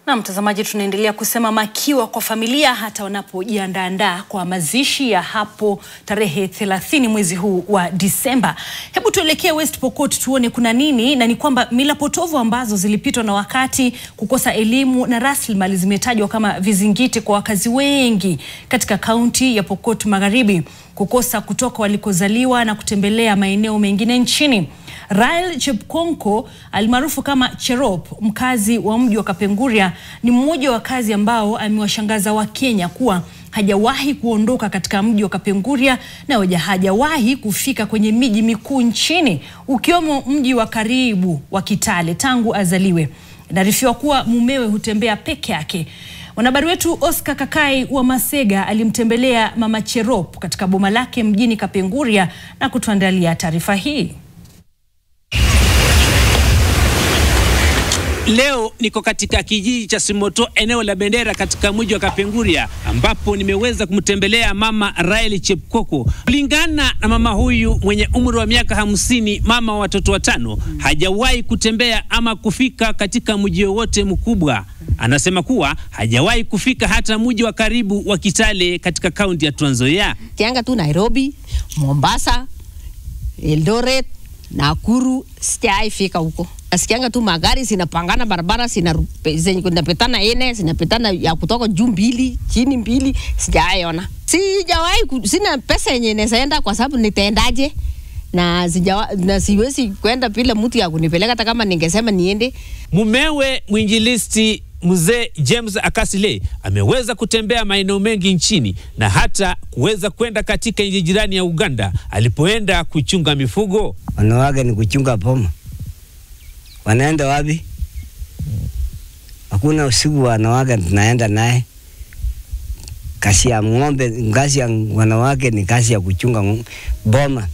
Na mtazamaji, tunaendelea kusema makiwa kwa familia hata wanapojiandaa kwa mazishi ya hapo tarehe 30 mwezi huu wa Disemba. Hebu tuelekee West Pokot tuone kuna nini, na ni kwamba mila potovu ambazo zilipitwa na wakati, kukosa elimu na rasilimali zimetajwa kama vizingiti kwa wakazi wengi katika kaunti ya Pokot Magharibi, kukosa kutoka walikozaliwa na kutembelea maeneo mengine nchini. Rael Chepkonko almaarufu kama Cherop, mkazi wa mji wa Kapenguria, ni mmoja wa wakazi ambao amewashangaza Wakenya kuwa hajawahi kuondoka katika mji wa Kapenguria na hajawahi kufika kwenye miji mikuu nchini, ukiwemo mji wa karibu wa Kitale tangu azaliwe. Inaarifiwa kuwa mumewe hutembea peke yake. Mwanahabari wetu Oscar Kakai wa Masega alimtembelea mama Cherop katika boma lake mjini Kapenguria na kutuandalia taarifa hii. Leo niko katika kijiji cha Simoto, eneo la Bendera katika mji wa Kapenguria, ambapo nimeweza kumtembelea mama Rael Chepkonko. Kulingana na mama huyu mwenye umri wa miaka 50, mama wa watoto 5, hajawahi kutembea ama kufika katika mji wowote mkubwa. Anasema kuwa hajawahi kufika hata mji wa karibu wa Kitale katika kaunti ya Trans Nzoia. Kianga tu Nairobi, Mombasa, Eldoret, Nakuru, sijaifika huko. Nasikianga tu magari zinapangana barabara, zinapetana ene, zinapetana ya kutoka juu 2, chini 2, sijaiona. Sijawahi, sina pesa yenye naenda kwa sababu nitaendaje? Na siwezi kwenda bila mtu ya kunipeleka hata kama ningesema niende. Mumewe mwinjilisti Mzee James Akasile ameweza kutembea maeneo mengi nchini na hata kuweza kwenda katika nchi jirani ya Uganda alipoenda kuchunga mifugo. Wanawake ni kuchunga boma. Wanaenda wapi? Hakuna usiku wanawake tunaenda naye. Kazi ya ng'ombe, kazi ya wanawake ni kazi ya kuchunga boma.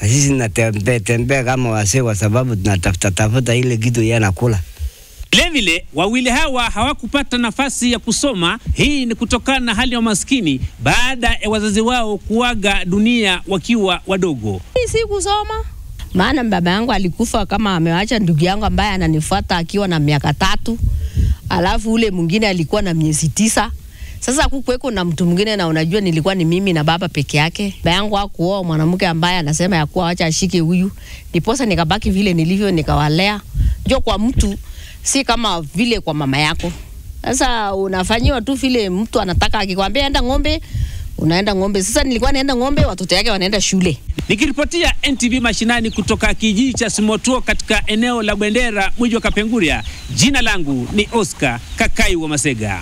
Na sisi tunatembea kama wazee kwa sababu tunatafuta ile kitu yeye anakula. Vilevile wawili hawa hawakupata nafasi ya kusoma. Hii ni kutokana na hali ya maskini baada ya wazazi wao kuaga dunia wakiwa wadogo. Si kusoma, maana baba yangu alikufa kama ameacha ndugu yangu ambaye ananifuata akiwa na miaka 3. Alafu ule mwingine alikuwa na miezi 9. Sasa kukuweko na mtu mwingine, na unajua nilikuwa ni mimi na baba peke yake. Baba yangu hakuoa mwanamke ambaye anasema ya kuwa acha ashike huyu. Niposa nikabaki vile nilivyo, nikawalea. Njoo kwa mtu si kama vile kwa mama yako. Sasa unafanyiwa tu vile mtu anataka. Akikwambia enda ng'ombe, unaenda ng'ombe. Sasa nilikuwa naenda ng'ombe, watoto yake wanaenda shule. Nikiripotia NTV mashinani kutoka kijiji cha Simoto katika eneo la Bendera, mji wa Kapenguria, jina langu ni Oscar Kakai wa Masega.